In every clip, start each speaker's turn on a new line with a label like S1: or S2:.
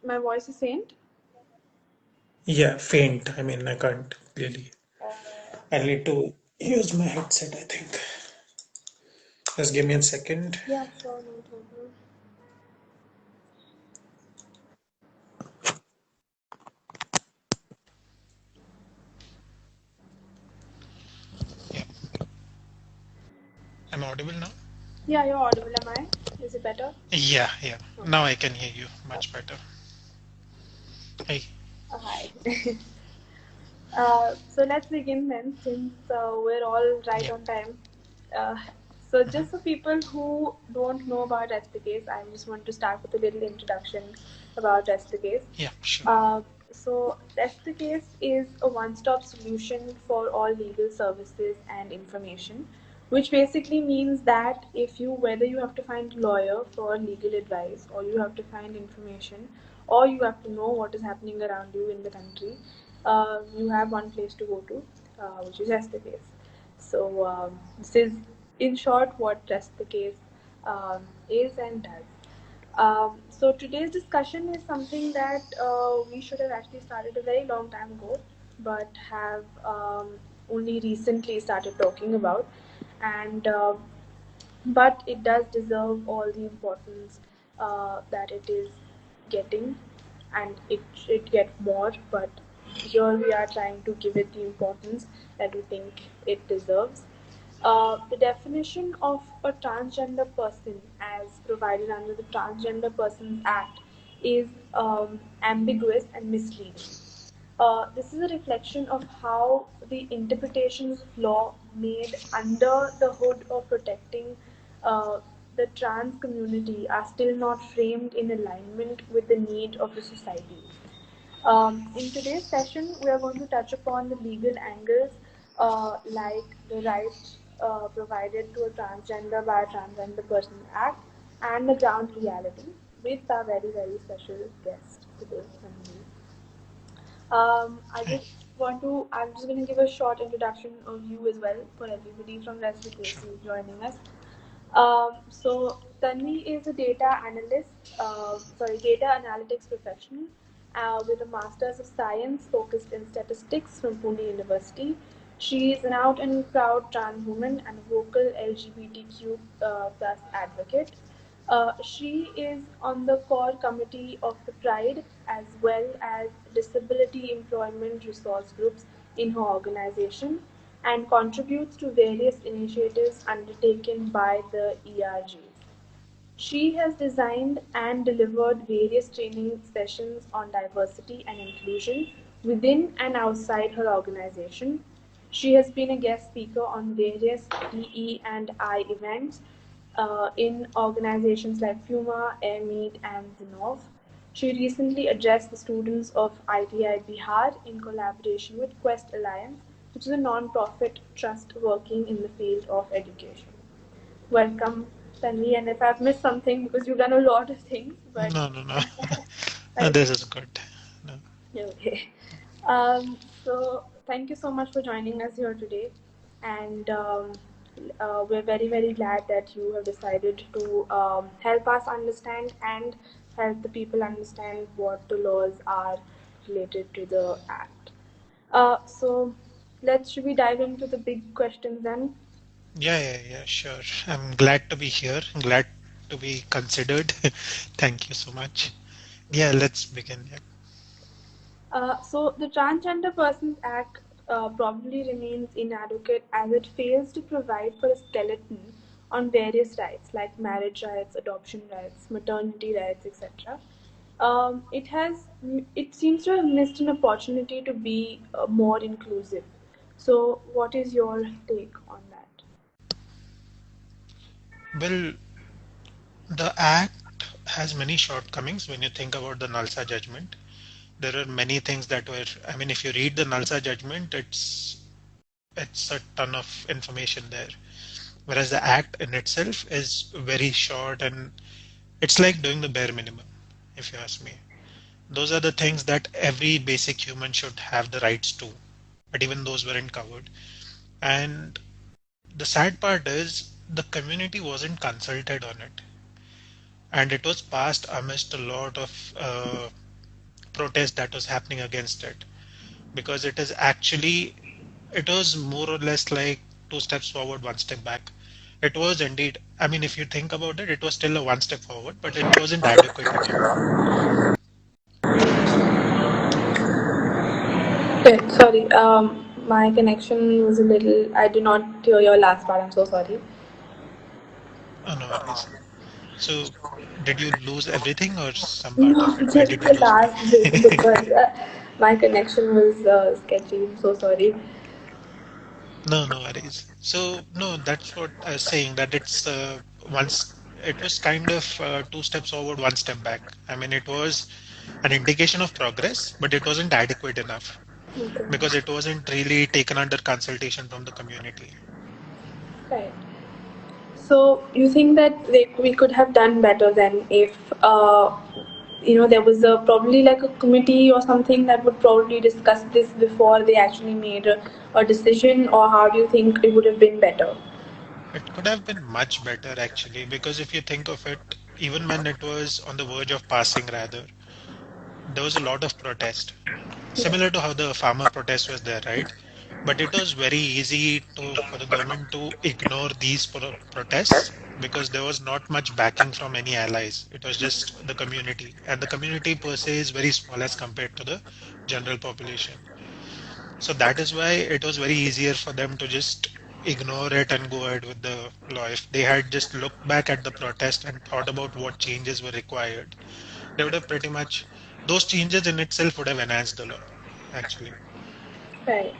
S1: My voice is faint.
S2: Yeah, faint. I mean, I can't clearly. I need to use my headset, I think. Just give me a second.
S1: Yeah, sure, no problem.
S2: Yeah. I'm audible now?
S1: Yeah, you're audible, am I? Is it better?
S2: Yeah, yeah.
S1: Okay.
S2: Now I can hear you much
S1: Okay.
S2: better. Hey.
S1: Hi. So let's begin then, since we're all right
S2: Yeah.
S1: on time. Uh, so just for people who don't know about SDKs, I just want to start with a little introduction about SDKs.
S2: Yeah, sure.
S1: So SDKs is a one-stop solution for all legal services and information, which basically means that if you whether you have to find a lawyer for legal advice, or you have to find information, or you have to know what is happening around you in the country, you have one place to go to, which is Rest the Case. So this is, in short, what Rest the Case is and does. So today's discussion is something that we should have actually started a very long time ago, but have only recently started talking about, and but it does deserve all the importance that it is getting, and it should get more. But here we are trying to give it the importance that we think it deserves. The definition of a transgender person, as provided under the Transgender Persons Act, is ambiguous and misleading. This is a reflection of how the interpretations of law made under the hood of protecting uh, the trans community are still not framed in alignment with the need of the society. In today's session, we are going to touch upon the legal angles, like the rights provided to a transgender by a Transgender Person Act, and the ground reality, with our very, very special guest today, Tanvi. I
S2: Hey,
S1: just I'm just going to give a short introduction of you as well for everybody from rest of the case
S2: sure.
S1: who's joining us. So Tanvi is a data analytics professional with a Master's of Science focused in statistics from Pune University. She is an out and proud trans woman and a vocal LGBTQ plus advocate. She is on the core committee of the Pride as well as disability employment resource groups in her organization, and contributes to various initiatives undertaken by the ERGs. She has designed and delivered various training sessions on diversity and inclusion within and outside her organization. She has been a guest speaker on various DE and I events in organizations like FUMA, AirMeet, and Zinov. She recently addressed the students of ITI Bihar in collaboration with Quest Alliance, which is a non-profit trust working in the field of education. Welcome, Tanvi, and if I've missed something, because you've done a lot of things, but
S2: No, no, no. No,
S1: I
S2: this is good. No,
S1: okay. So thank you so much for joining us here today, and we're very very glad that you have decided to help us understand and help the people understand what the laws are related to the act. So let's should we dive into the big questions then?
S2: yeah, yeah, yeah, sure. I'm glad to be here. Glad to be considered. Thank you so much. Yeah, let's begin. Yeah.
S1: So the Transgender Persons Act probably remains inadequate as it fails to provide for a skeleton on various rights like marriage rights, adoption rights, maternity rights, etc. It seems to have missed an opportunity to be more inclusive. So, what is your take on that?
S2: Well, the act has many shortcomings when you think about the Nalsa judgment. There are many things that were, I mean, if you read the Nalsa judgment, it's a ton of information there. Whereas the act in itself is very short and it's like doing the bare minimum, if you ask me. Those are the things that every basic human should have the rights to, but even those weren't covered. And the sad part is the community wasn't consulted on it, and it was passed amidst a lot of protest that was happening against it, because it is actually, it was more or less like two steps forward, one step back. It was indeed, I mean, if you think about it, it was still a one step forward, but it wasn't adequate enough.
S1: Okay, sorry. My connection was a little. I did not hear your last part. I'm so sorry.
S2: Oh, no worries. So, did you lose everything or some part
S1: No,
S2: of it? Where
S1: just
S2: did you
S1: the
S2: lose me?
S1: last bit because my connection was sketchy. I'm so sorry.
S2: No, no worries. So, no, that's what I was saying, that it's once it was kind of two steps forward, one step back. I mean, it was an indication of progress, but it wasn't adequate enough
S1: Okay.
S2: because it wasn't really taken under consultation from the community.
S1: Right. So you think that we could have done better than if there was a probably like a committee or something that would probably discuss this before they actually made a decision, or how do you think it would have been better?
S2: It could have been much better actually, because if you think of it, even when it was on the verge of passing, rather, there was a lot of protest,
S1: Yes.
S2: similar to how the farmer protest was there, right? But it was very easy to for the government to ignore these protests because there was not much backing from any allies. It was just the community, and the community per se is very small as compared to the general population. So that is why it was very easier for them to just ignore it and go ahead with the law. If they had just looked back at the protest and thought about what changes were required, they would have pretty much, those changes in itself would have enhanced the law, actually.
S1: Right.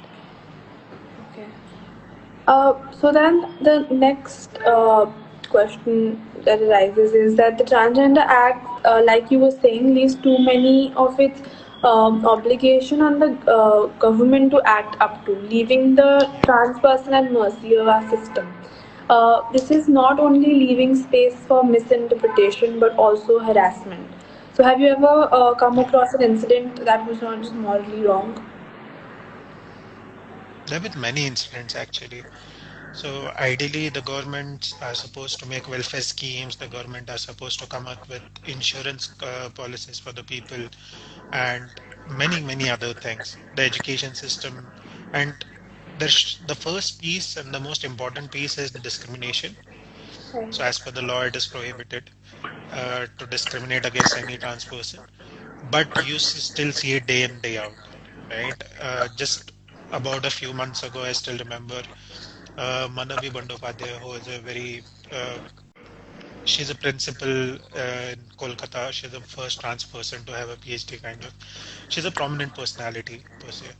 S1: Okay. So then the next question that arises is that the Transgender Act, like you were saying, leaves too many of its obligation on the government to act up to, leaving the
S2: Yeah.
S1: trans person at mercy of our system. This is not only leaving space for misinterpretation but also harassment. So, have you ever come
S2: Yeah.
S1: across an incident that was not just morally wrong?
S2: There have been many incidents actually. So ideally, the governments are supposed to make welfare schemes. The government are supposed to come up with insurance policies for the people, and many, many other things. The education system, and the first piece and the most important piece is discrimination.
S1: Right.
S2: So as per the law, it is prohibited to discriminate against any trans person, but you still see it day in, day out, right? Just about a few months ago, I still remember Manavi Bandyopadhyay, who is a very she's a principal in Kolkata. She's the first trans person to have a PhD, kind of. She's a prominent personality per se,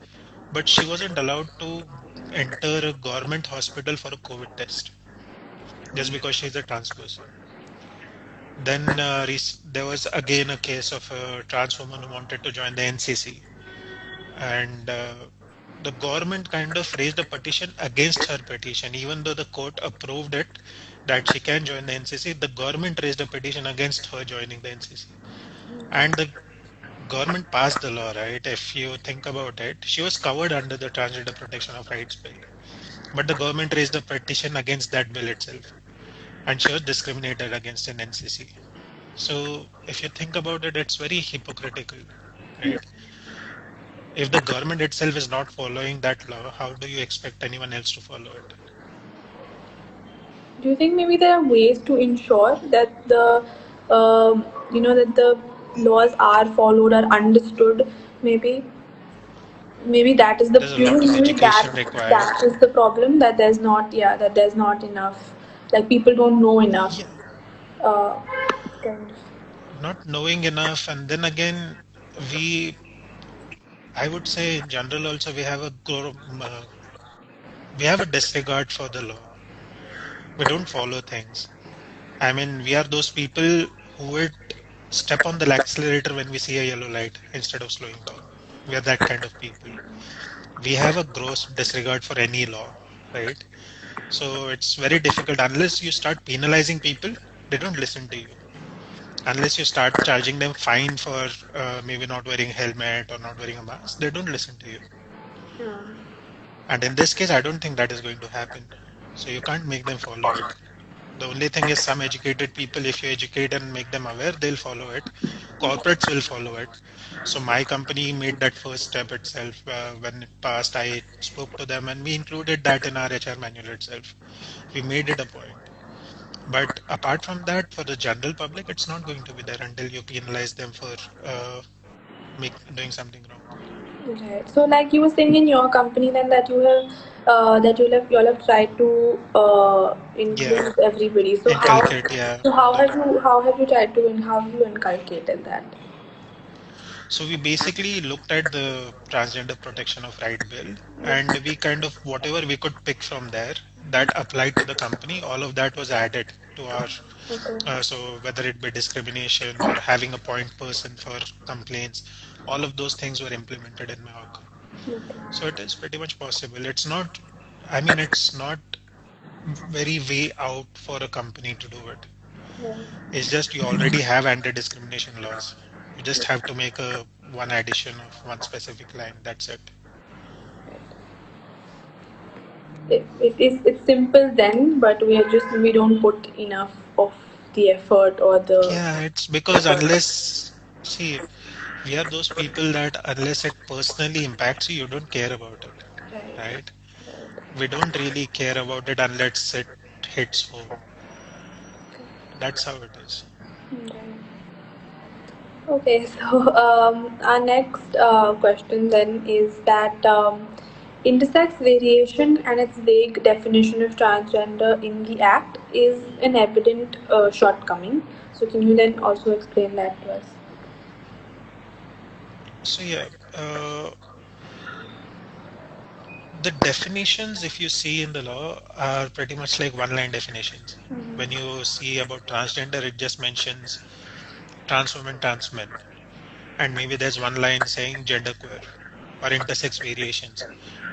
S2: but she wasn't allowed to enter a government hospital for a COVID test just because she's a trans person. Then there was again a case of a trans woman who wanted to join the NCC, and the government kind of raised a petition against her petition, even though the court approved it that she can join the NCC. The government raised a petition against her joining the NCC, and the government passed the law, right? If you think about it, she was covered under the Transgender Protection of Rights Bill, but the government raised a petition against that bill itself, and she was discriminated against in NCC. So if you think about it, it's very hypocritical, right? If the government itself is not following that law, how do you expect anyone else to follow it?
S1: Do you think maybe there are ways to ensure that the laws are followed or understood? Maybe that is the
S2: There's a lot of
S1: maybe
S2: education required.
S1: that is the problem, that there's not enough, like people don't know enough.
S2: Yeah,
S1: Uh, kind of.
S2: not knowing enough, and then again, we, I would say in general also we have a disregard for the law. We don't follow things. I mean, we are those people who would step on the accelerator when we see a yellow light instead of slowing down. We are that kind of people. We have a gross disregard for any law, right? So it's very difficult unless you start penalizing people, they don't listen to you. Unless you start charging them fine for maybe not wearing helmet or not wearing a mask, they don't listen to you.
S1: Yeah.
S2: And in this case, I don't think that is going to happen. So you can't make them follow it. The only thing is some educated people, if you educate and make them aware, they'll follow it. Corporates will follow it. So my company made that first step itself. When it passed, I spoke to them and we included that in our HR manual itself. We made it a point. But apart from that, for the general public, it's not going to be there until you penalize them for doing something wrong.
S1: Right. So, like you were saying in your company, then that you all have tried to
S2: Yeah,
S1: include everybody.
S2: inculcate, yeah.
S1: How have you tried to and how have you inculcated that?
S2: So we basically looked at the Transgender Protection of Right Bill, and we kind of whatever we could pick from there that applied to the company, all of that was added to our.
S1: Okay.
S2: So whether it be discrimination or having a point person for complaints, all of those things were implemented in my org.
S1: Okay.
S2: So it is pretty much possible. It's not, I mean, it's not very way out for a company to do it.
S1: Yeah.
S2: It's just you already have anti-discrimination laws. You just have to make a one addition of one specific line. That's it.
S1: It's simple then, but we don't put enough of the effort or the
S2: Yeah, it's because unless, see, we are those people that unless it personally impacts you, you don't care about it,
S1: right.
S2: right? We don't really care about it unless it hits home. That's how it is.
S1: Right. Okay, so our next question then is that intersex variation and its vague definition of transgender in the Act is an evident shortcoming. So, can you then also explain that to us?
S2: So yeah, the definitions, if you see in the law, are pretty much like one-line definitions. When you see about transgender, it just mentions trans women, trans men, and maybe there's one line saying genderqueer or intersex variations.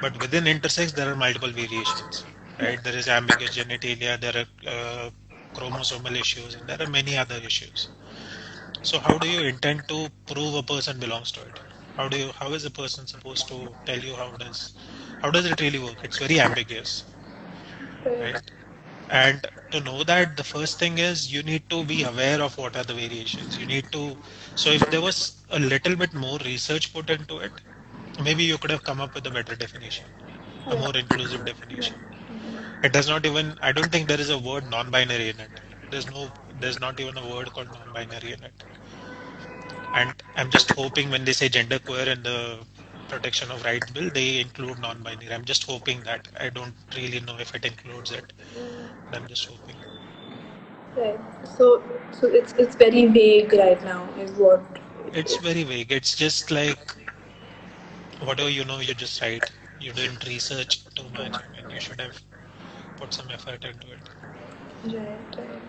S2: But within intersex, there are multiple variations, right? There is ambiguous genitalia, there are chromosomal issues, and there are many other issues. So how do you intend to prove a person belongs to it? How is a person supposed to tell you how does it really work? It's very ambiguous,
S1: Right.
S2: right? And to know that, the first thing is you need to be aware of what are the variations. You need to, so if there was a little bit more research put into it, maybe you could have come up with a better definition, a
S1: Yeah.
S2: more inclusive definition. It does not even, I don't think there is a word non-binary in it. There's not even a word called non-binary in it. And I'm just hoping when they say genderqueer in the protection of rights bill, they include non-binary. I'm just hoping that. I don't really know if it includes it, but I'm just hoping.
S1: Right. So, it's very vague right now, is what it
S2: It's
S1: is.
S2: very vague. It's just like whatever you know, you just write. You didn't research too much. I mean, you should have put some effort into it.
S1: Right. Right.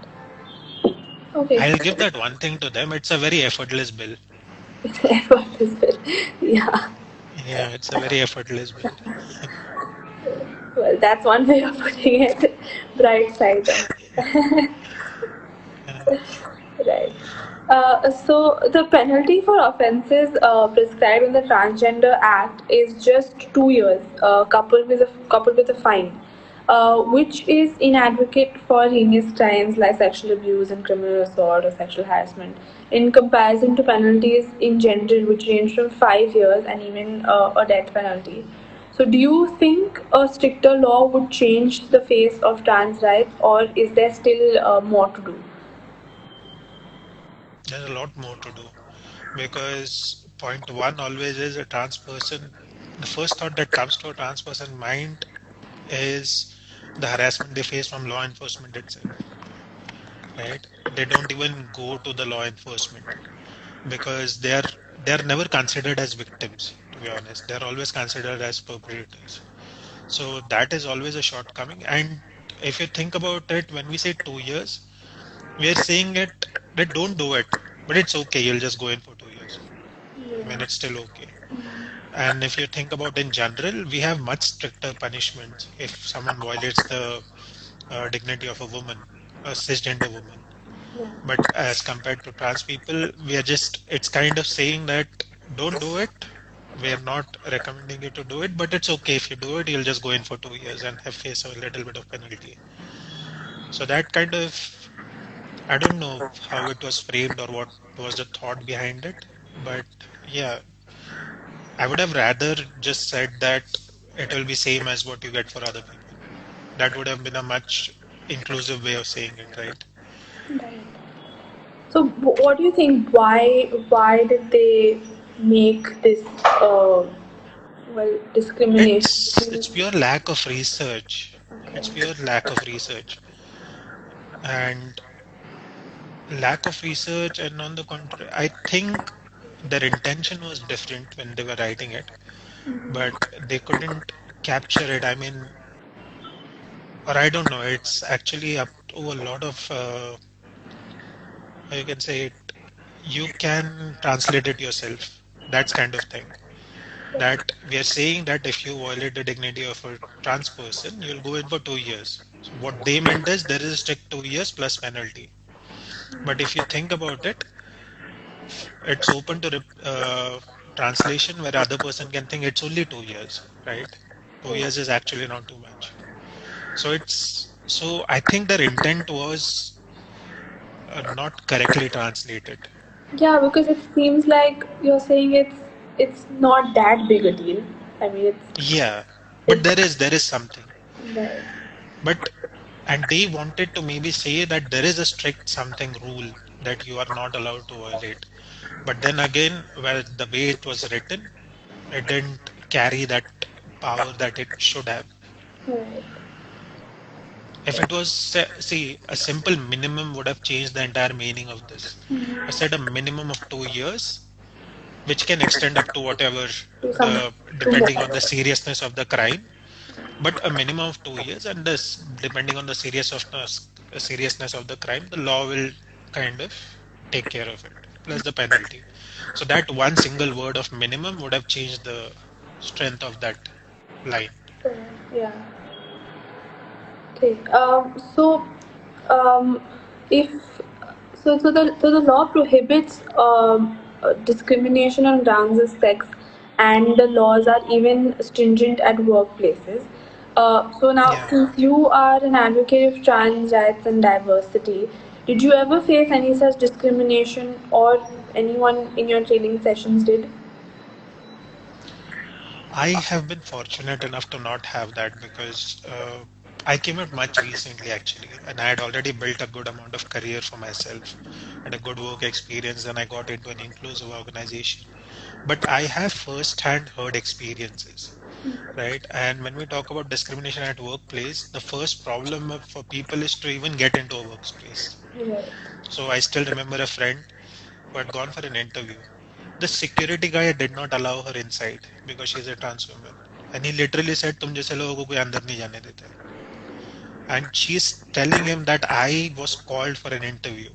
S1: Okay.
S2: I'll give that one thing to them. It's a very effortless bill.
S1: Effort is good. Yeah.
S2: Yeah, it's a very effortless bill.
S1: Well, that's one way of putting it. Bright side on it.
S2: Yeah.
S1: Right. So the penalty for offences prescribed in the Transgender Act is just 2 years, coupled with a fine, which is inadequate for heinous crimes like sexual abuse and criminal assault or sexual harassment, in comparison to penalties in gender, which range from 5 years and even a death penalty. So, do you think a stricter law would change the face of trans rights, or is there still more to do?
S2: There's a lot more to do because point one always is a trans person. The first thought that comes to a trans person mind is the harassment they face from law enforcement itself, right? They don't even go to the law enforcement because they're never considered as victims, to be honest. They're always considered as perpetrators. So that is always a shortcoming. And if you think about it, when we say 2 years, we are saying it that don't do it, but it's okay. You'll just go in for 2 years. I mean, it's still okay. And if you think about in general, we have much stricter punishments if someone violates the dignity of a woman, a cisgender woman.
S1: Yeah.
S2: But as compared to trans people, we are just, it's kind of saying that don't do it. We are not recommending you to do it, but it's okay if you do it, you'll just go in for 2 years and have face a little bit of penalty. So that kind of, I don't know how it was framed or what was the thought behind it, but yeah, I would have rather just said that it will be same as what you get for other people. That would have been a much inclusive way of saying it, right?
S1: Right. So, what do you think? Why did they make this
S2: It's
S1: discrimination?
S2: pure lack of research. It's
S1: Okay.
S2: pure lack of research. And lack of research, and on the contrary, I think their intention was different when they were writing it, but they couldn't capture it. I mean, or I don't know, it's actually up to a lot of, how you can say it, you can translate it yourself. That's kind of thing. That we are saying that if you violate the dignity of a trans person, you'll go in for 2 years. So what they meant is there is a strict 2 years plus penalty. But if you think about it, it's open to translation where other person can think it's only 2 years, right? 2 years is actually not too much. So I think their intent was not correctly translated.
S1: Yeah, because it seems like you're saying it's not that big a deal. I mean,
S2: Yeah, but
S1: it's
S2: there is something.
S1: right.
S2: But and they wanted to maybe say that there is a strict something rule that you are not allowed to violate. But then again, well, the way it was written, it didn't carry that power that it should have.
S1: Right.
S2: If it was, see, a simple minimum would have changed the entire meaning of this. I said a minimum of 2 years, which can extend up to whatever
S1: To some
S2: the
S1: to
S2: depending on
S1: more.
S2: the seriousness of the crime, but a minimum of 2 years, and this depending on the seriousness of the crime, the law will kind of take care of it, plus the penalty. So that one single word of minimum would have changed the strength of that line.
S1: Correct. Yeah. Okay. Um, if the law prohibits discrimination on grounds of sex, and the laws are even stringent at workplaces. So now,
S2: Yeah.
S1: since you are an advocate of trans rights and diversity, did you ever face any such discrimination, or anyone in your training sessions did?
S2: I have been fortunate enough to not have that because I came out much recently actually, and I had already built a good amount of career for myself and a good work experience. Then I got into an inclusive organization. But I have first-hand heard experiences, right? And when we talk about discrimination at workplace, the first problem for people is to even get into a workspace.
S1: Right.
S2: So I still remember a friend who had gone for an interview. The security guy did not allow her inside because she's a trans woman. And he literally said, तुम जैसे लोगों को कोई अंदर नहीं जाने देता है. And she's telling him that I was called for an interview.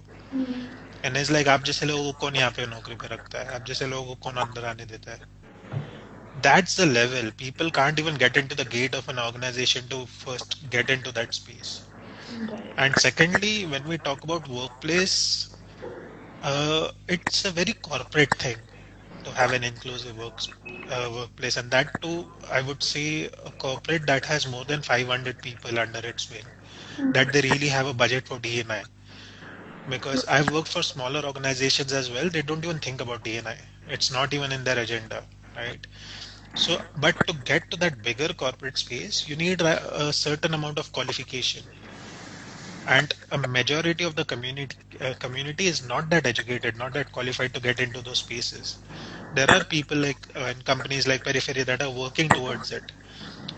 S2: And he's like, आप जैसे लोगों को कौन यहाँ पे नौकरी पे रखता है? आप जैसे लोगों को कौन अंदर आने देता है? That's the level. People can't even get into the gate of an organization to first get into that space. And
S1: Right.
S2: secondly, when we talk about workplace, it's a very corporate thing to have an inclusive workplace, and that too, I would say, a corporate that has more than 500 people under its wing, that they really have a budget for D&I. Because I've worked for smaller organizations as well, they don't even think about D&I. It's not even in their agenda, right? So, but to get to that bigger corporate space, you need a certain amount of qualification, and a majority of the community is not that educated, not that qualified to get into those spaces. There are people like in companies like Periphery that are working towards it,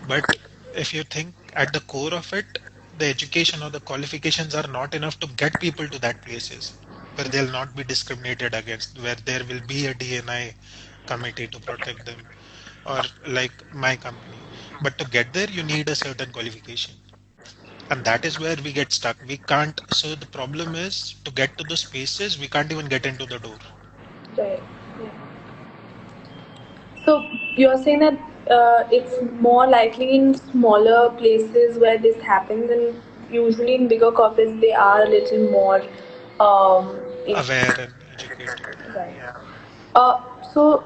S2: but if you think at the core of it, the education or the qualifications are not enough to get people to that places where they'll not be discriminated against, where there will be a DNI committee to protect them, or like my company. But to get there, you need a certain qualification. And that is where we get stuck. We can't. So the problem is to get to the spaces, we can't even get into the door.
S1: Right. Yeah. So you're saying that it's more likely in smaller places where this happens, and usually in bigger corporates they are a little more in.
S2: Aware and educated.
S1: Right.
S2: Yeah.
S1: Uh, so,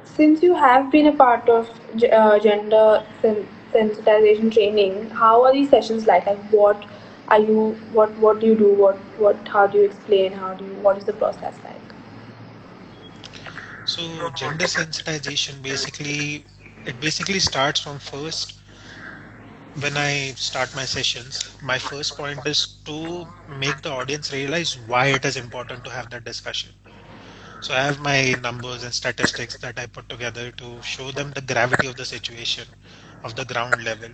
S1: since you have been a part of gender sensitization training, how are these sessions like? Like, what Are you what do you do? What how do you explain? How do you what is the process like?
S2: So gender sensitization basically, it basically starts from first. When I start my sessions, my first point is to make the audience realize why it is important to have that discussion. So I have my numbers and statistics that I put together to show them the gravity of the situation, of the ground level.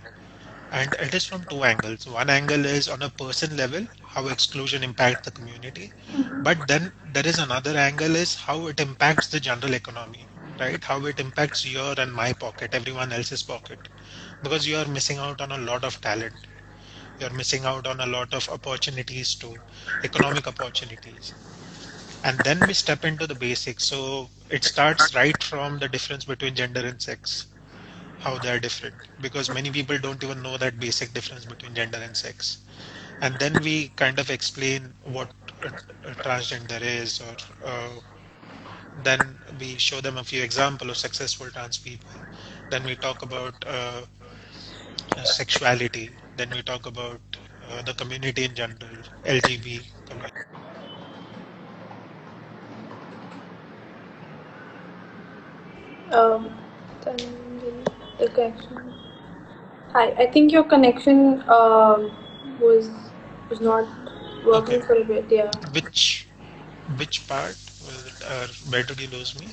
S2: And it is from two angles. One angle is on a person level, how exclusion impacts the community. But then there is another angle is how it impacts the general economy, right? How it impacts your and my pocket, everyone else's pocket. Because you are missing out on a lot of talent. You're missing out on a lot of opportunities too, economic opportunities. And then we step into the basics. So it starts right from the difference between gender and sex, how they are different, because many people don't even know that basic difference between gender and sex. And then we kind of explain what a transgender is, or then we show them a few examples of successful trans people. Then we talk about sexuality. Then we talk about the community in general, LGB community.
S1: Um, Tanvi, the connection. Hi, I think your connection was was not
S2: Okay,
S1: working for a bit. Yeah.
S2: which which part was it, where did you lose me?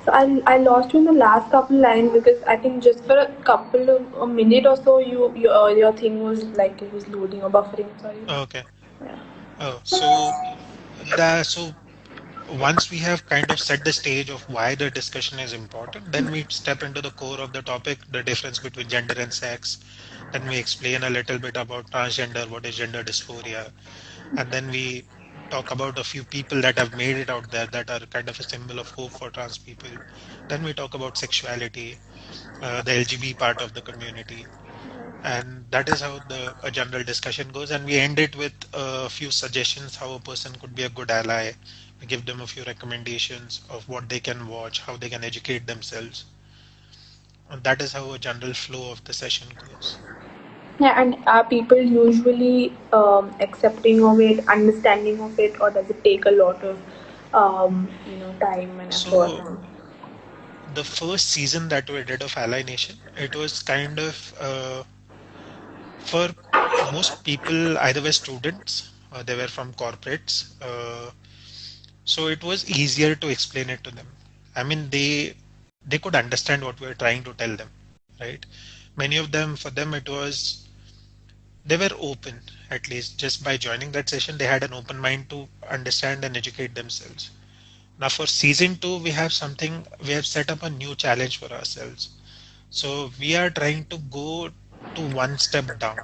S1: So I lost you in the last couple lines because I think just for a couple of a minute or so your thing was like it was loading or buffering. Sorry.
S2: Okay.
S1: Yeah.
S2: Oh, so so once we have kind of set the stage of why the discussion is important, then we step into the core of the topic, the difference between gender and sex. Then we explain a little bit about transgender, what is gender dysphoria, and then we talk about a few people that have made it out there that are kind of a symbol of hope for trans people. Then we talk about sexuality, the LGB part of the community, and that is how the a general discussion goes. And we end it with a few suggestions how a person could be a good ally. We give them a few recommendations of what they can watch, how they can educate themselves, and that is how a general flow of the session goes.
S1: Yeah, and are people usually accepting of it, understanding of it, or does it take a lot of time and effort?
S2: So the first season that we did of Ally Nation, it was kind of for most people either were students or they were from corporates. So it was easier to explain it to them. I mean, they could understand what we were trying to tell them, right? Many of them, for them, it was they were open. At least just by joining that session, they had an open mind to understand and educate themselves. Now, for season two, we have something. We have set up a new challenge for ourselves. So we are trying to go to one step down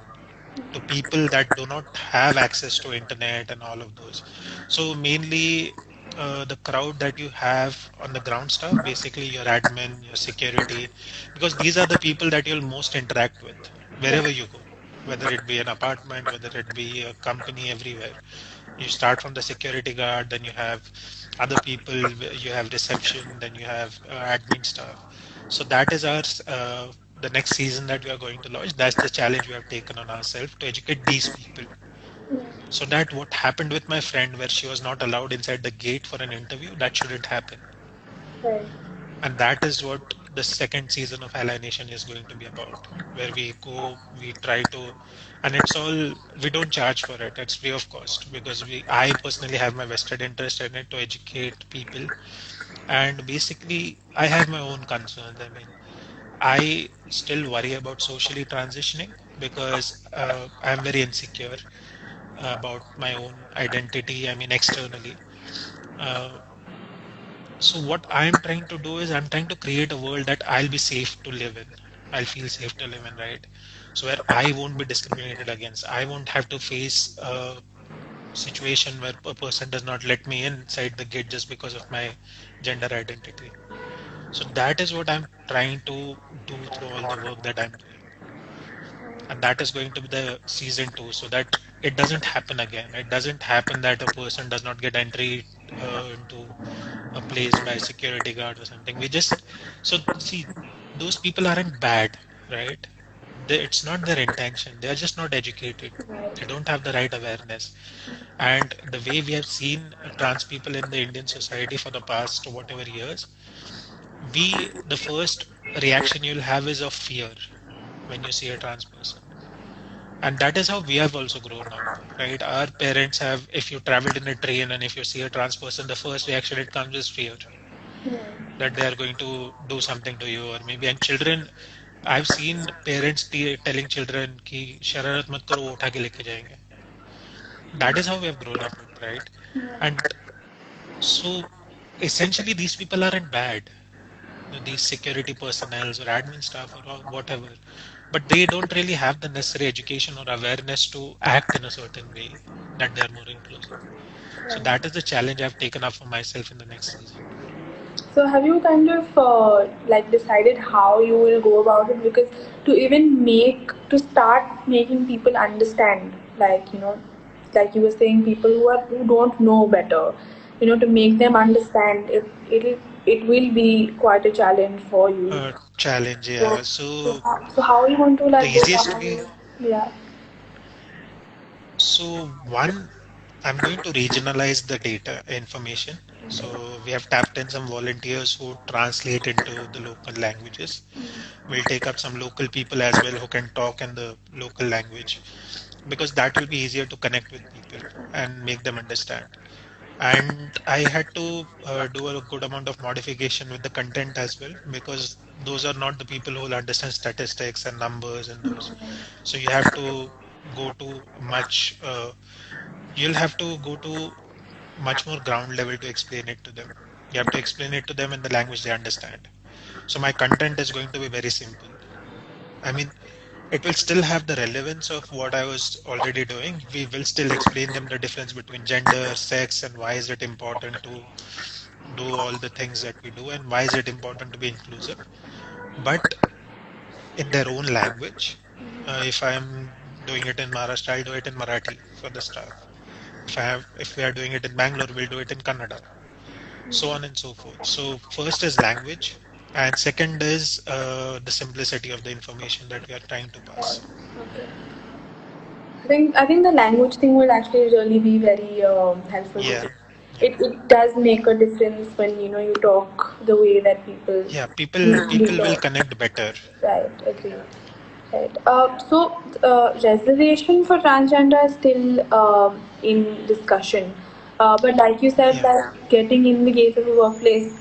S2: to people that do not have access to internet and all of those. So mainly the crowd that you have on the ground stuff, basically your admin, your security, because these are the people that you'll most interact with
S1: Yeah.
S2: wherever you go, whether it be an apartment, whether it be a company, everywhere. You start from the security guard, then you have other people, you have reception, then you have admin staff. So that is our the next season that we are going to launch. That's the challenge we have taken on ourselves to educate these people. So that what happened with my friend, where she was not allowed inside the gate for an interview, that shouldn't happen.
S1: Right.
S2: And that is what the second season of Ally Nation is going to be about, where we go, we try to, and it's all, we don't charge for it. It's free of cost because I personally have my vested interest in it to educate people. And basically, I have my own concerns. I mean, I still worry about socially transitioning because I'm very insecure about my own identity. I mean, externally. Uh, So what I'm trying to do is I'm trying to create a world that I'll be safe to live in. I'll feel safe to live in, right? So where I won't be discriminated against. I won't have to face a situation where a person does not let me inside the gate just because of my gender identity. So that is what I'm trying to do through all the work that I'm doing. And that is going to be the season two, so that it doesn't happen again. It doesn't happen that a person does not get entry into a place by a security guard or something. We just, so see, those people aren't bad, right? it's not their intention. They are just not educated. They
S1: Right.
S2: don't have the right awareness. And the way we have seen trans people in the Indian society for the past whatever years, the first reaction you'll have is of fear when you see a trans person. And that is how we have also grown up, right? Our parents have, if you traveled in a train and if you see a trans person, the first reaction it comes is fear
S1: Hmm.
S2: that they are going to do something to you, or maybe, and children, I've seen parents telling children ki shararat mat karo, wo utha ke leke jayenge. That is how we have grown up with, right? And so essentially these people aren't bad, these security personnel or admin staff or whatever, but they don't really have the necessary education or awareness to act in a certain way that they are more inclusive. So that is the challenge I've taken up for myself in the next season.
S1: So have you kind of like decided how you will go about it? Because to even start making people understand, like like you were saying, people who don't know better, to make them understand, it will be quite a challenge for you.
S2: Challenge,
S1: So
S2: yeah. So
S1: so how are you going to
S2: the
S1: like go
S2: easiest
S1: about
S2: way,
S1: it? Yeah.
S2: so one, I'm going to regionalize the data information. So we have tapped in some volunteers who translate into the local languages. We'll take up some local people as well who can talk in the local language, because that will be easier to connect with people and make them understand. And I had to do a good amount of modification with the content as well, because those are not the people who will understand statistics and numbers and those. So you have to go to you'll have to go to much more ground level to explain it to them. You have to explain it to them in the language they understand. So my content is going to be very simple. I mean, it will still have the relevance of what I was already doing. We will still explain them the difference between gender, sex, and why is it important to do all the things that we do, and why is it important to be inclusive, but in their own language. If I'm doing it in Maharashtra, I'll do it in Marathi for the staff. If we are doing it in Bangalore, we'll do it in Kannada, so on and so forth. So first is language, and second is the simplicity of the information that we are trying to pass.
S1: Okay. I think the language thing will actually really be very helpful,
S2: Yeah,
S1: because
S2: yeah,
S1: it does make a difference when you talk the way that people
S2: yeah. People
S1: usually
S2: will
S1: talk.
S2: connect better.
S1: Right, agree. Right. Reservation for transgender is still in discussion. But like you said,
S2: Yeah,
S1: that getting in the case of a workplace,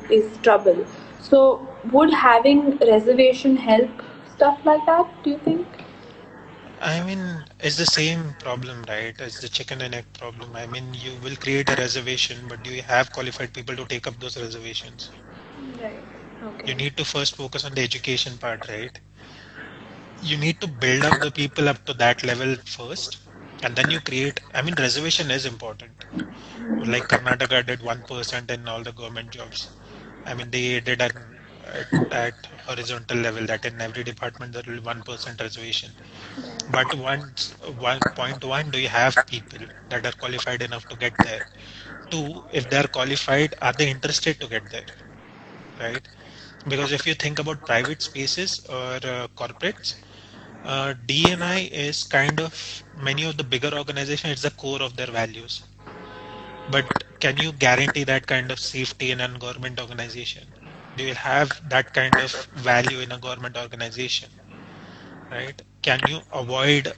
S1: is trouble. So would having reservation help stuff like that? Do you think?
S2: I mean, it's the same problem, right? It's the chicken and egg problem. I mean, you will create a reservation, but do you have qualified people to take up those reservations?
S1: Right.
S2: You
S1: Okay.
S2: need to first focus on the education part, right? You need to build up the people up to that level first, and then you create. I mean, reservation is important. Like Karnataka did 1% in all the government jobs. I mean, they did at horizontal level that in every department there will be 1% reservation. But once 1.1, do you have people that are qualified enough to get there? Two, if they are qualified, are they interested to get there? Right? Because if you think about private spaces or corporates, D&I is kind of many of the bigger organizations, it's the core of their values. But can you guarantee that kind of safety in a government organization? Do you have that kind of value in a government organization? Right? Can you avoid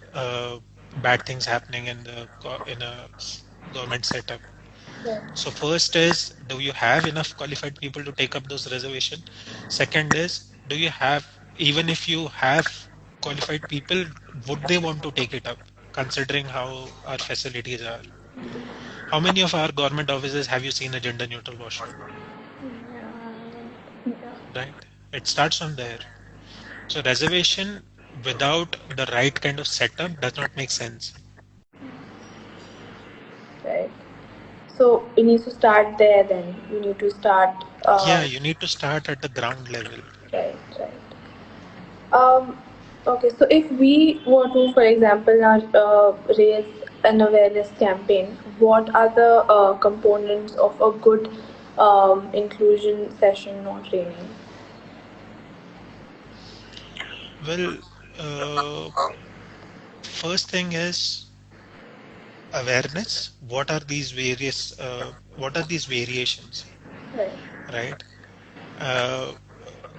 S2: bad things happening in in a government setup?
S1: Right.
S2: So first is, do you have enough qualified people to take up those reservation? Second is, do you have, even if you have qualified people, would they want to take it up, considering how our facilities are? How many of our government offices have you seen a gender neutral washroom?
S1: Yeah.
S2: Right? It starts from there. So reservation without the right kind of setup does not make sense.
S1: Right. So you need to start there. Then you need to start.
S2: Yeah, you need to start at the ground level.
S1: Right. Right. Um, okay, so if we were to, for example, now, raise an awareness campaign, what are the components of a good inclusion session or training?
S2: Well, uh, first thing is awareness. What are these variations,
S1: Right.
S2: right? Uh,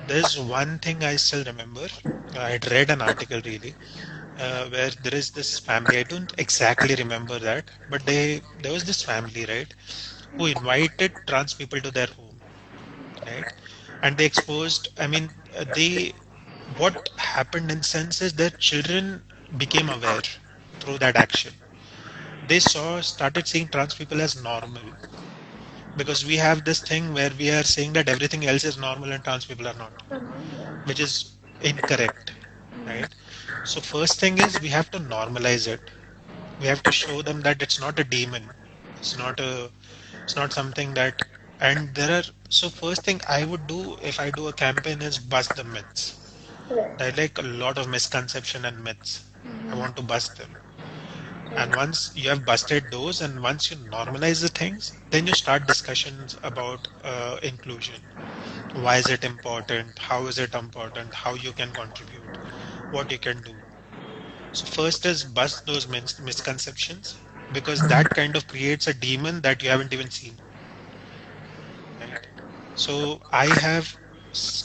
S2: there's one thing I still remember. I had read an article really where there is this family. I don't exactly remember that, but there was this family, right, who invited trans people to their home, right, and they exposed. I mean, they what happened in sense is their children became aware through that action. They started seeing trans people as normal because we have this thing where we are saying that everything else is normal and trans people are not, which is incorrect, right? So first thing is we have to normalize it. We have to show them that it's not a demon. It's not a it's not something that and there are so first thing I would do if I do a campaign is bust the myths.
S1: Right.
S2: There are like a lot of misconception and myths. I want to bust them. And
S1: Right.
S2: once you have busted those and once you normalize the things, then you start discussions about inclusion. Why is it important? How is it important? How you can contribute? What you can do. So first is bust those misconceptions because that kind of creates a demon that you haven't even seen, right? So I have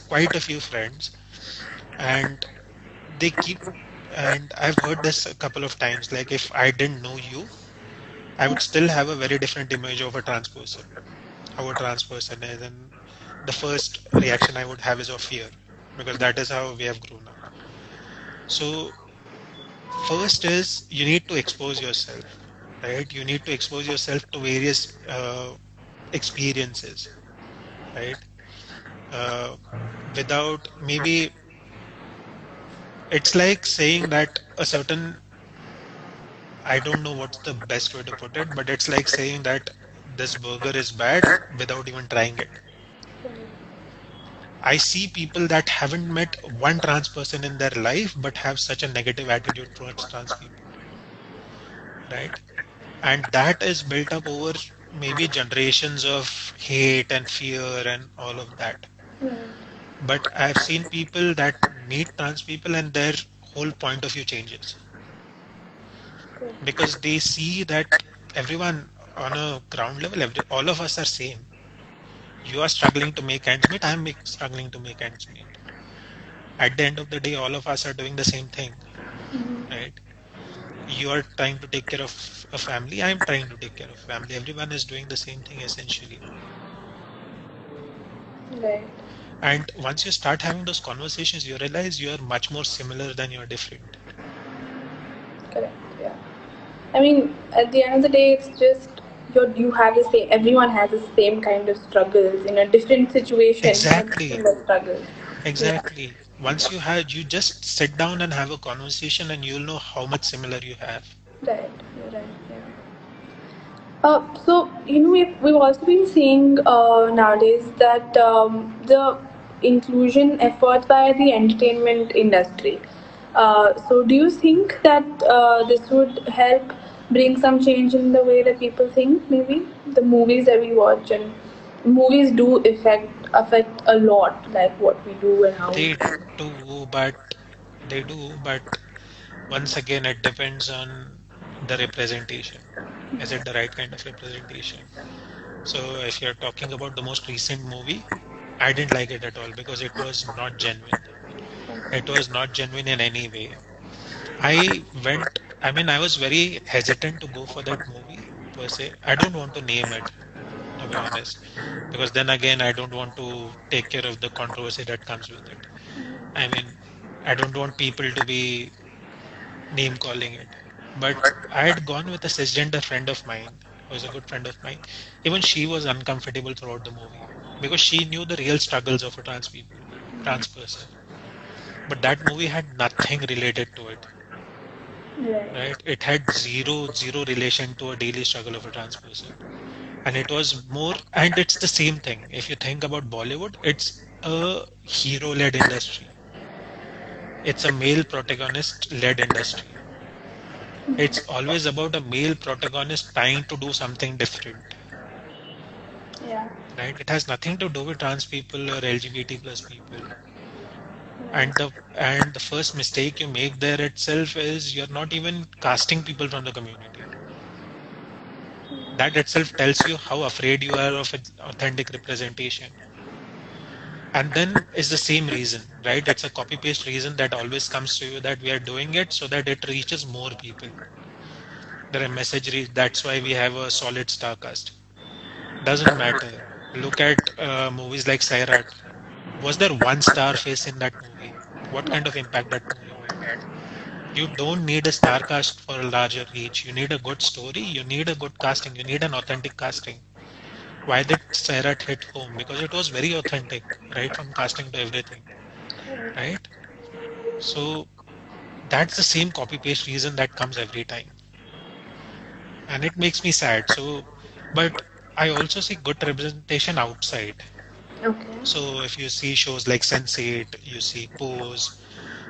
S2: quite a few friends and they keep and I've heard this a couple of times like if I didn't know you, I would still have a very different image of a trans person, how a trans person is, and the first reaction I would have is of fear because that is how we have grown up. So first is you need to expose yourself, right? You need to expose yourself to various experiences, right? Uh, without maybe it's like saying that a certain I don't know what's the best way to put it, but it's like saying that this burger is bad without even trying it. I see people that haven't met one trans person in their life but have such a negative attitude towards trans people, right? And that is built up over maybe generations of hate and fear and all of that. But I've seen people that meet trans people and their whole point of view changes because they see that everyone on a ground level, all of us are same. You are struggling to make ends meet. I'm struggling to make ends meet. At the end of the day, all of us are doing the same thing, right? You are trying to take care of a family. I'm trying to take care of family. Everyone is doing the same thing essentially.
S1: Right.
S2: And once you start having those conversations, you realize you are much more similar than you're different.
S1: Correct. Yeah. I mean, at the end of the day, it's just you have the same. Everyone has the same kind of struggles in a different situation, but
S2: Exactly.
S1: similar struggles. Yeah.
S2: Exactly. Once you just sit down and have a conversation and you'll know how much similar you have.
S1: Right. You're right. Yeah. We've also been seeing nowadays that the inclusion efforts by the entertainment industry. Do you think that this would help bring some change in the way that people think? Maybe the movies that we watch and movies do affect a lot, like what we do and how we
S2: They
S1: think.
S2: do, but they do, but once again, it depends on the representation. Is it the right kind of representation? So if you're talking about the most recent movie, I didn't like it at all because it was not genuine. It was not genuine in any way. I mean, I was very hesitant to go for that movie per se. I don't want to name it, to be honest, because then again, I don't want to take care of the controversy that comes with it. I mean, I don't want people to be name calling it. But I had gone with a cisgender friend of mine, who was a good friend of mine. Even she was uncomfortable throughout the movie because she knew the real struggles of a trans person. But that movie had nothing related to it,
S1: Right.
S2: right? It had zero relation to a daily struggle of a trans person. And it was more, and it's the same thing. If you think about Bollywood, it's a hero-led industry. It's a male protagonist-led industry. It's always about a male protagonist trying to do something different,
S1: Yeah.
S2: right? It has nothing to do with trans people or LGBT plus people. And the first mistake you make there itself is you're not even casting people from the community. That itself tells you how afraid you are of an authentic representation. And then is the same reason, right? It's a copy paste reason that always comes to you, that we are doing it so that it reaches more people. There are message reach. That's why we have a solid star cast. Doesn't matter. Look at movies like Sairat. Was there one star face in that movie? What kind of impact that movie made? You don't need a star cast for a larger reach. You need a good story. You need a good casting. You need an authentic casting. Why did Sairat hit home? Because it was very authentic, right? From casting to everything, right? So that's the same copy paste reason that comes every time. And it makes me sad. So, but I also see good representation outside.
S1: Okay.
S2: So if you see shows like Sense8, you see Pose,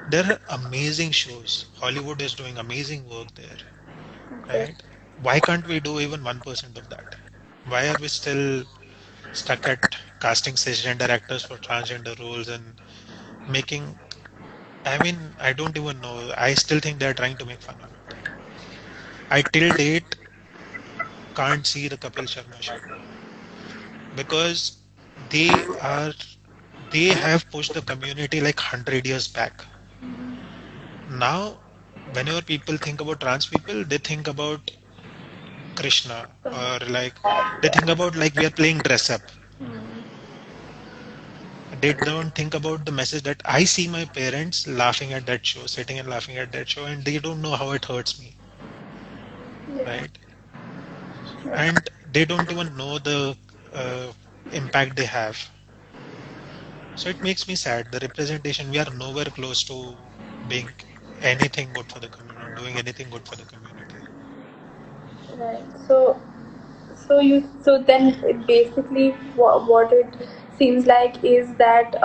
S2: there are amazing shows. Hollywood is doing amazing work there,
S1: Okay.
S2: right? Why can't we do even 1% of that? Why are we still stuck at casting cisgender actors for transgender roles and making, I mean, I don't even know. I still think they're trying to make fun of it. I till date can't see the Kapil Sharma show because they are they have pushed the community like 100 years back. Now, whenever people think about trans people, they think about Krishna, or like they think about like we are playing dress up. They don't think about the message that I see my parents laughing at that show, sitting and laughing at that show, and they don't know how it hurts me,
S1: Yeah.
S2: right? And they don't even know the uh, impact they have. So it makes me sad. The representation, we are nowhere close to being anything good for the community, doing anything good for the community.
S1: Right. So then it basically what it seems like is that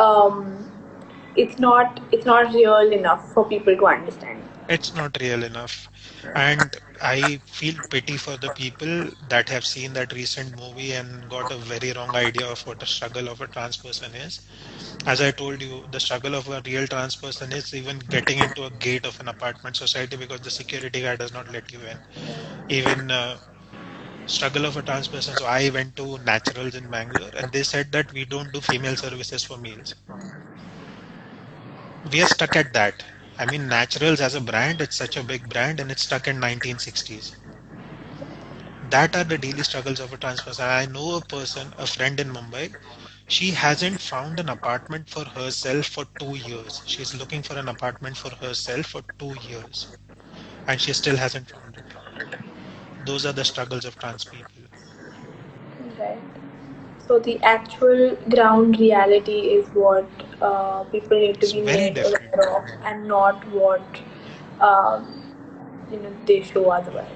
S1: it's not real enough for people to understand.
S2: It's not real enough. And I feel pity for the people that have seen that recent movie and got a very wrong idea of what a struggle of a trans person is. As I told you, the struggle of a real trans person is even getting into a gate of an apartment society because the security guard does not let you in. Even struggle of a trans person. So I went to Naturals in Bangalore and they said that we don't do female services for males. We are stuck at that. I mean, Naturals as a brand, it's such a big brand and it's stuck in 1960s. That are the daily struggles of a trans person. I know a person, a friend in Mumbai. She hasn't found an apartment for herself for 2 years. She's looking for an apartment for herself for 2 years, and she still hasn't found it. Those are the struggles of trans people.
S1: Right. So the actual ground reality is what people need to
S2: It's
S1: be
S2: very
S1: made
S2: different.
S1: aware of, and not what um, they show otherwise.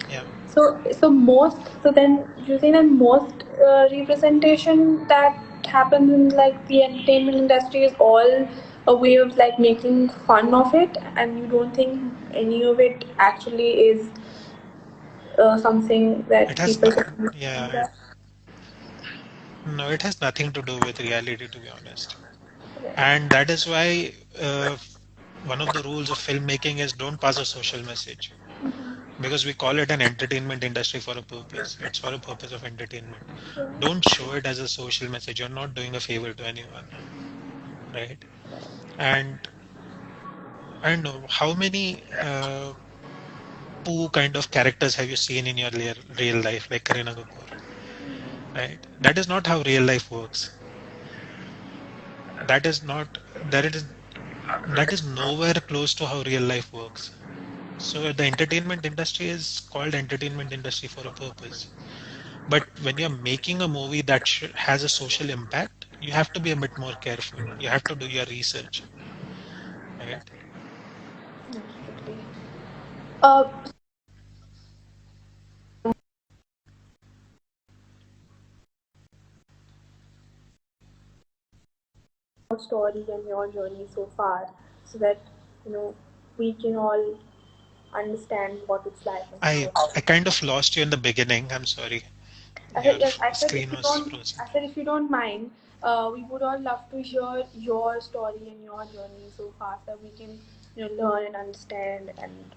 S2: Yeah,
S1: So then you think that most representation that happens in like the entertainment industry is all a way of like making fun of it, and you don't think any of it actually is something
S2: it
S1: that
S2: has
S1: people
S2: not.
S1: can
S2: Yeah,
S1: look at.
S2: no, it has nothing to do with reality, to be honest.
S1: Right.
S2: And that is why one of the rules of filmmaking is don't pass a social message. Because we call it an entertainment industry for a purpose. It's for a purpose of entertainment. Don't show it as a social message. You're not doing a favor to anyone, right? And I don't know how many poo kind of characters have you seen in your real life, like Kareena Kapoor, right? That is not how real life works. That is not that is nowhere close to how real life works. So the entertainment industry is called entertainment industry for a purpose. But when you're making a movie that has a social impact, you have to be a bit more careful. You have to do your research, right?
S1: Absolutely. Uh, your story and your journey so far, so that you know we can all understand what it's like and
S2: I
S1: how.
S2: I kind of lost you in the beginning. I'm sorry.
S1: I said
S2: Your
S1: yes. I said if
S2: screen
S1: you
S2: was
S1: don't.
S2: frozen.
S1: I said if you don't mind, we would all love to hear your story and your journey so far, so we can learn and understand and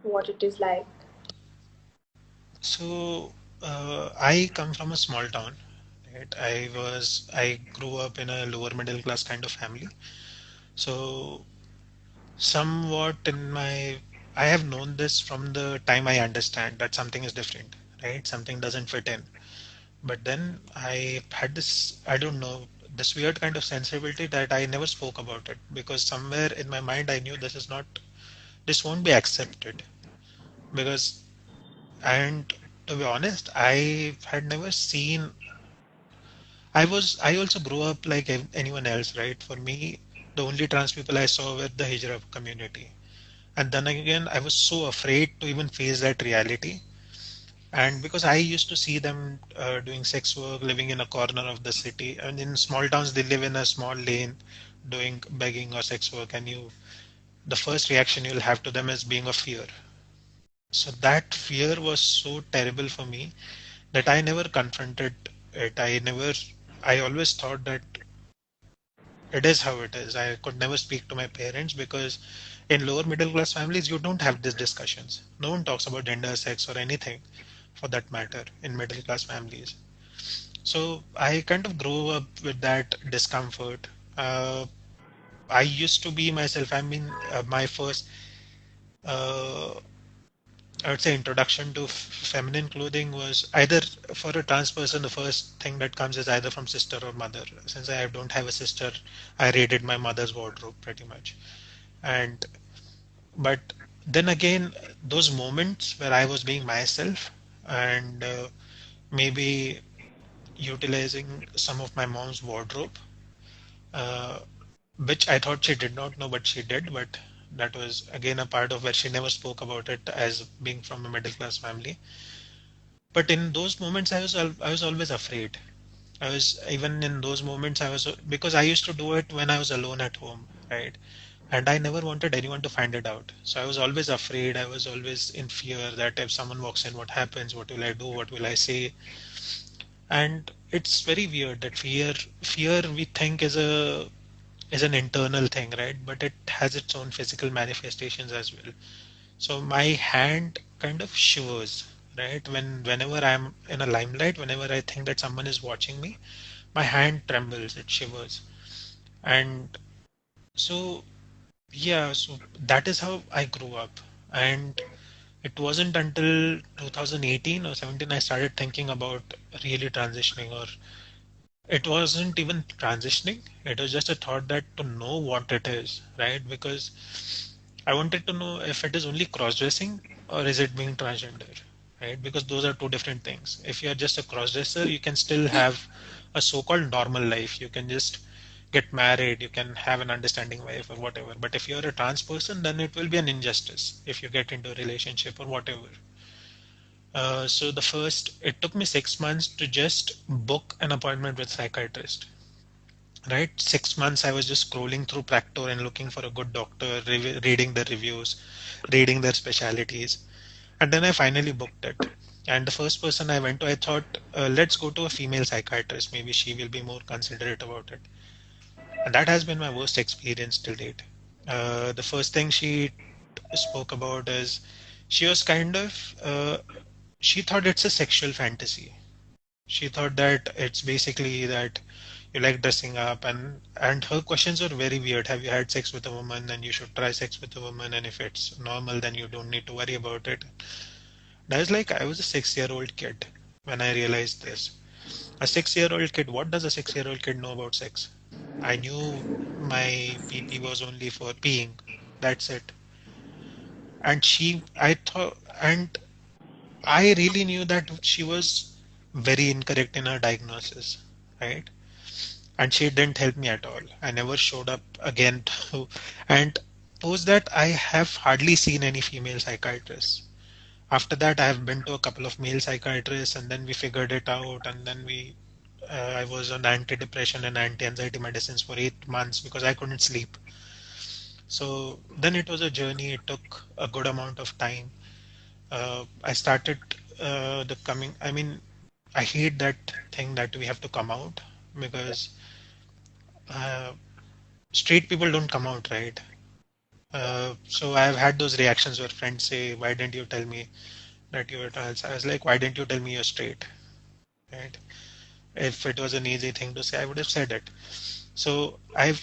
S1: what it is like.
S2: So, I come from a small town, right? I grew up in a lower middle class kind of family. So, somewhat I have known this from the time I understand that something is different, right? Something doesn't fit in. But then I had this, I don't know, this weird kind of sensibility that I never spoke about it because somewhere in my mind I knew this won't be accepted because, and to be honest, I had never seen, I also grew up like anyone else, right? For me, the only trans people I saw were the hijra community. And then again, I was so afraid to even face that reality. And because I used to see them doing sex work, living in a corner of the city, and in small towns, they live in a small lane doing begging or sex work, and the first reaction you'll have to them is being of fear. So that fear was so terrible for me that I never confronted it. I always thought that it is how it is. I could never speak to my parents because in lower middle class families, you don't have these discussions. No one talks about gender, sex, or anything for that matter in middle class families. So I kind of grew up with that discomfort. I used to be myself. I mean, my first, uh, I would say, introduction to feminine clothing was either for a trans person. The first thing that comes is either from sister or mother. Since I don't have a sister, I raided my mother's wardrobe pretty much. And but then again, those moments where I was being myself and maybe utilizing some of my mom's wardrobe, uh, which I thought she did not know, but she did. But that was again a part of where she never spoke about it as being from a middle class family. But in those moments, I was always afraid. I was even in those moments I was because I used to do it when I was alone at home, right? And I never wanted anyone to find it out. So I was always afraid. I was always in fear that if someone walks in, what happens? What will I do? What will I say? And it's very weird that fear we think is an internal thing, right? But it has its own physical manifestations as well. So my hand kind of shivers, right? Whenever I'm in a limelight, whenever I think that someone is watching me, my hand trembles, it shivers. And so yeah, so that is how I grew up. And it wasn't until 2018 or 17 I started thinking about really transitioning, or it wasn't even transitioning. It was just a thought that to know what it is, right? Because I wanted to know if it is only cross-dressing or is it being transgender, right? Because those are two different things. If you are just a cross-dresser, you can still have a so-called normal life. You can just get married, you can have an understanding wife or whatever. But if you're a trans person, then it will be an injustice if you get into a relationship or whatever. So it took me 6 months to just book an appointment with psychiatrist. Right, 6 months I was just scrolling through Practor and looking for a good doctor, reading the reviews, reading their specialities, and then I finally booked it. And the first person I went to, I thought, let's go to a female psychiatrist. Maybe she will be more considerate about it. And that has been my worst experience till date. The first thing she spoke about is she was she thought it's a sexual fantasy. She thought that it's basically that you like dressing up, and her questions were very weird. Have you had sex with a woman? Then you should try sex with a woman, and if it's normal, then you don't need to worry about it. And I was like, I was a 6-year-old kid when I realized this. A 6-year-old kid, what does a 6-year-old kid know about sex? I knew my PP was only for peeing. That's it. And I really knew that she was very incorrect in her diagnosis, right? And she didn't help me at all. I never showed up again to, and post that I have hardly seen any female psychiatrists. After that, I have been to a couple of male psychiatrists, and then we figured it out, and then I was on antidepressant and anti-anxiety medicines for 8 months because I couldn't sleep. So then it was a journey. It took a good amount of time. I started the coming. I mean, I hate that thing that we have to come out because uh, straight people don't come out, right? So I've had those reactions where friends say, "Why didn't you tell me that you were trans?" I was like, "Why didn't you tell me you're straight?" Right? If it was an easy thing to say, I would have said it. So I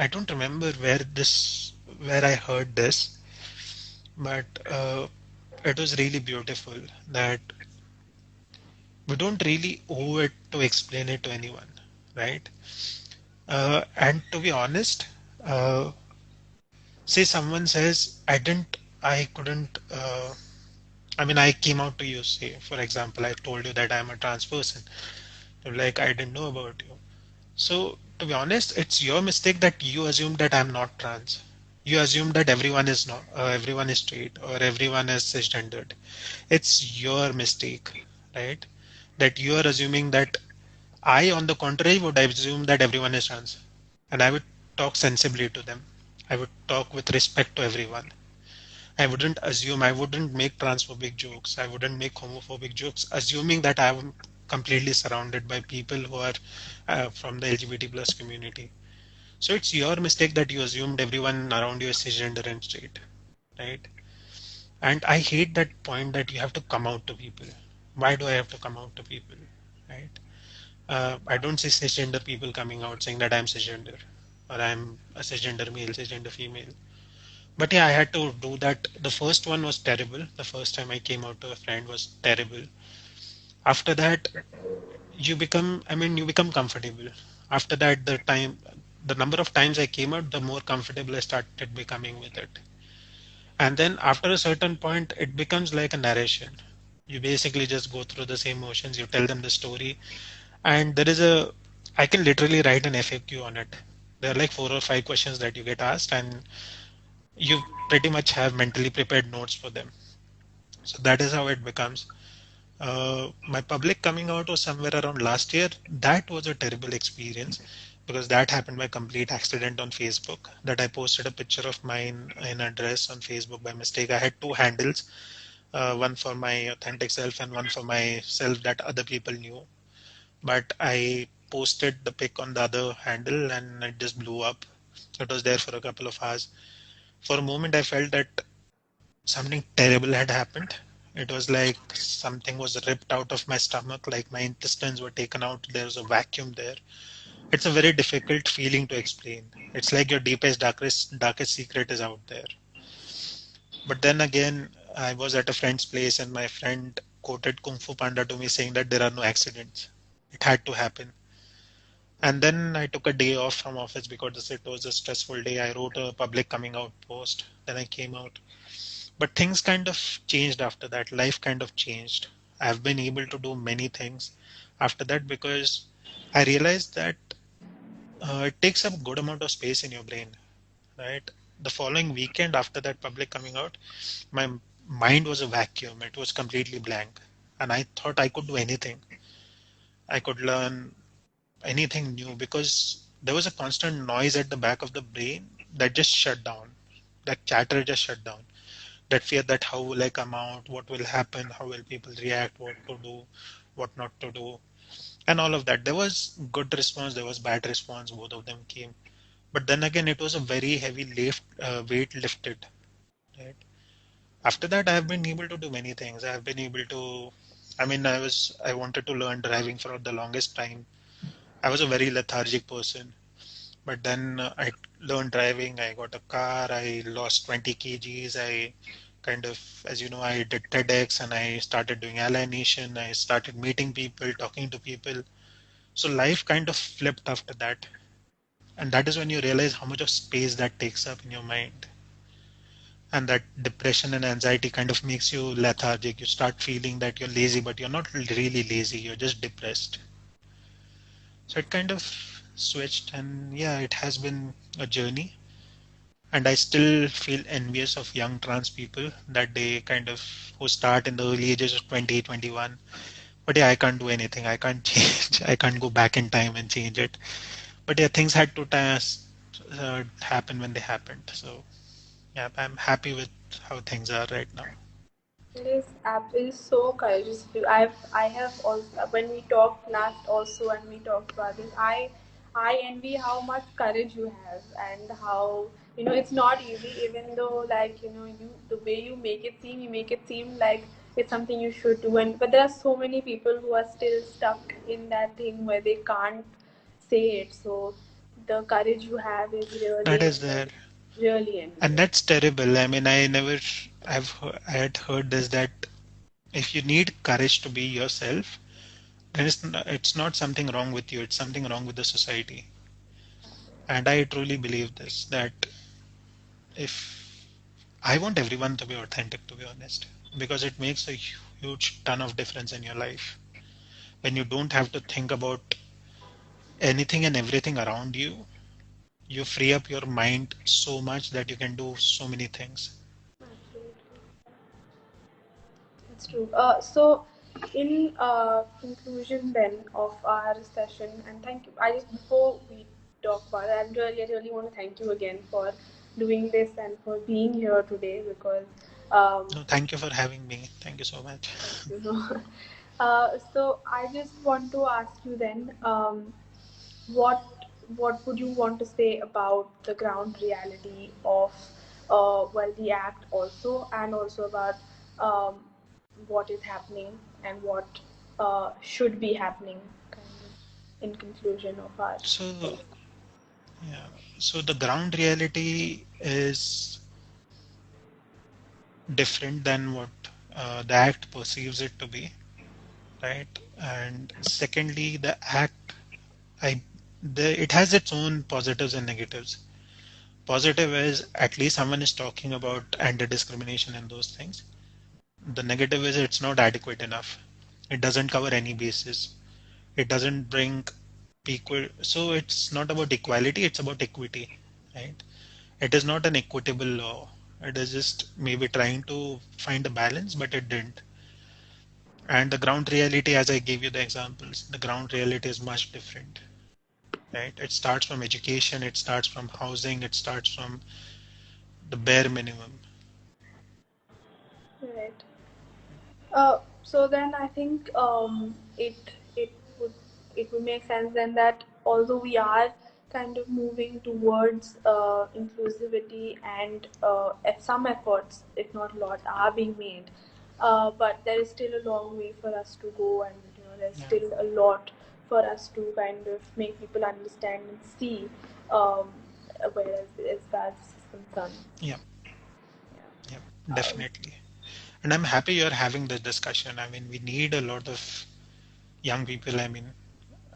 S2: don't remember where I heard this, but it was really beautiful that we don't really owe it to explain it to anyone, right? And to be honest, uh, say someone says, I couldn't, I mean, I came out to you, say, for example, I told you that I'm a trans person. You're like, I didn't know about you. So, to be honest, it's your mistake that you assume that I'm not trans. You assume that everyone is straight or everyone is cisgendered. It's your mistake, right? That you are assuming that I, on the contrary, would assume that everyone is trans. And I would talk sensibly to them. I would talk with respect to everyone. I wouldn't make transphobic jokes. I wouldn't make homophobic jokes, assuming that I'm completely surrounded by people who are from the LGBT plus community. So it's your mistake that you assumed everyone around you is cisgender and straight, right? And I hate that point that you have to come out to people. Why do I have to come out to people, right? I don't see cisgender people coming out saying that I'm cisgender or I'm a cisgender male, cisgender female. But yeah, I had to do that. The first one was terrible. The first time I came out to a friend was terrible. After that, you become comfortable. After that, the number of times I came out, the more comfortable I started becoming with it. And then after a certain point, it becomes like a narration. You basically just go through the same motions, you tell them the story, and I can literally write an FAQ on it. There are like 4 or 5 questions that you get asked, and you pretty much have mentally prepared notes for them. So that is how it becomes. My public coming out was somewhere around last year. That was a terrible experience because that happened by complete accident on Facebook. That I posted a picture of mine in a dress on Facebook by mistake. I had two handles, one for my authentic self and one for myself that other people knew. But I posted the pic on the other handle and it just blew up. It was there for a couple of hours. For a moment, I felt that something terrible had happened. It was like something was ripped out of my stomach, like my intestines were taken out. There was a vacuum there. It's a very difficult feeling to explain. It's like your darkest secret is out there. But then again, I was at a friend's place and my friend quoted Kung Fu Panda to me saying that there are no accidents. It had to happen. And then I took a day off from office because it was a stressful day. I wrote a public coming out post. Then I came out. But things kind of changed after that. Life kind of changed. I've been able to do many things after that because I realized that it takes up a good amount of space in your brain, right? The following weekend after that public coming out, my mind was a vacuum. It was completely blank. And I thought I could do anything. I could learn anything new because there was a constant noise at the back of the brain that just shut down. That chatter just shut down. That fear that how will I come out, what will happen, how will people react, what to do, what not to do, and all of that. There was good response, there was bad response, both of them came. But then again, it was a very heavy weight lifted, right? After that, I have been able to do many things. I have been able to, I wanted to learn driving for the longest time. I was a very lethargic person. But then I learned driving. I got a car. I lost 20 kgs. I kind of, as you know, I did TEDx and I started doing Ally Nation. I started meeting people, talking to people. So life kind of flipped after that. And that is when you realize how much of space that takes up in your mind. And that depression and anxiety kind of makes you lethargic. You start feeling that you're lazy, but you're not really lazy. You're just depressed. So it kind of switched. And yeah, it has been a journey. And I still feel envious of young trans people that they kind of who start in the early ages of 20, 21. But yeah, I can't do anything. I can't change. I can't go back in time and change it. But yeah, things had to happen when they happened. So yeah, I'm happy with how things are right now.
S1: It is so courageous of you. I have also, when we talked last also, and we talked about this, I envy how much courage you have, and how, it's not easy, even though, like, you, the way you make it seem like it's something you should do. And but there are so many people who are still stuck in that thing where they can't say it. So the courage you have is
S2: That
S1: really,
S2: is there.
S1: really
S2: And
S1: envious.
S2: that's terrible. I mean, I had heard this that if you need courage to be yourself, then it's not something wrong with you, it's something wrong with the society. And I truly believe this, that if I want everyone to be authentic, to be honest, because it makes a huge ton of difference in your life. When you don't have to think about anything and everything around you, you free up your mind so much that you can do so many things.
S1: Absolutely. That's true. So, in conclusion then of our session, and thank you. I just, before we talk about it, I really want to thank you again for doing this and for being here today, because
S2: No, thank you for having me. Thank you so much.
S1: thank you. So I just want to ask you then, what would you want to say about the ground reality of, well, the act also, and also about um, what is happening and what should be happening, kind of, in conclusion of our
S2: So,
S1: talk.
S2: yeah, so the ground reality is different than what the act perceives it to be, right? And secondly, the act, I, it has its own positives and negatives. Positive is at least someone is talking about anti-discrimination and those things. The negative is it's not adequate enough. It doesn't cover any basis. It doesn't bring equal. So it's not about equality, it's about equity, right? It is not an equitable law. It is just maybe trying to find a balance, but it didn't. And the ground reality, as I gave you the examples, the ground reality is much different, right? It starts from education, it starts from housing, it starts from the bare minimum.
S1: Right. So then I think, it would it would make sense then that although we are kind of moving towards inclusivity, and some efforts, if not a lot, are being made, but there is still a long way for us to go, and there's
S2: Yeah,
S1: still a lot for us to kind of make people understand and see, um, whereas as far as this is concerned.
S2: yeah, yeah,
S1: Yeah.
S2: definitely. And I'm happy you're having this discussion. I mean, we need a lot of young people. I mean,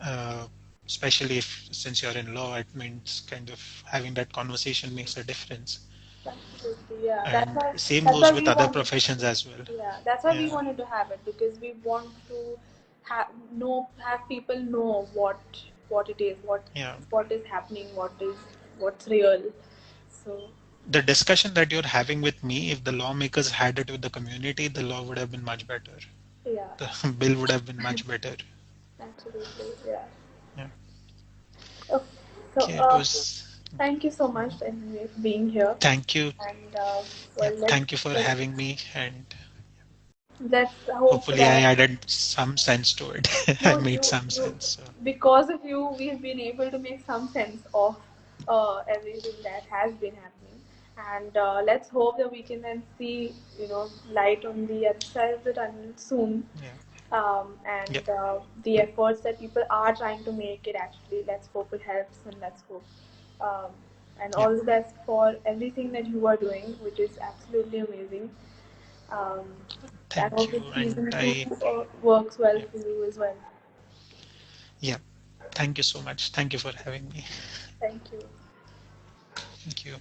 S2: uh, especially if since you're in law, it means kind of having that conversation makes a difference.
S1: Absolutely, yeah.
S2: And same
S1: That's
S2: goes
S1: why
S2: with
S1: we
S2: other
S1: wanted.
S2: professions as well.
S1: Yeah, that's why we
S2: Yeah,
S1: wanted to have it, because we want to have people know what it is,
S2: yeah.
S1: what is happening, what's real. So
S2: The discussion that you're having with me, if the lawmakers had it with the community, the law would have been much better.
S1: yeah,
S2: The bill would have been much better.
S1: absolutely, yeah.
S2: Yeah.
S1: Okay, so
S2: Okay, it was.
S1: thank you so much anyway for being here,
S2: Thank you.
S1: and
S2: Yeah,
S1: well,
S2: thank you for
S1: let's
S2: having me, and
S1: let's hope
S2: hopefully I
S1: that.
S2: added some sense to it. I
S1: No,
S2: made some
S1: you,
S2: sense. So,
S1: because of you, we've been able to make some sense of everything that has been happening, and let's hope that we can then see, light on the other side of the tunnel soon,
S2: yeah, yeah,
S1: and the efforts that people are trying to make it actually. Let's hope it helps, and let's hope. Um, and
S2: yeah.
S1: all the best for everything that you are doing, which is absolutely amazing. Um, and
S2: Thank
S1: hope
S2: you.
S1: that
S2: And
S1: season two works well
S2: yeah,
S1: for you as well.
S2: yeah. Thank you so much. Thank you for having me.
S1: Thank you.
S2: Thank you.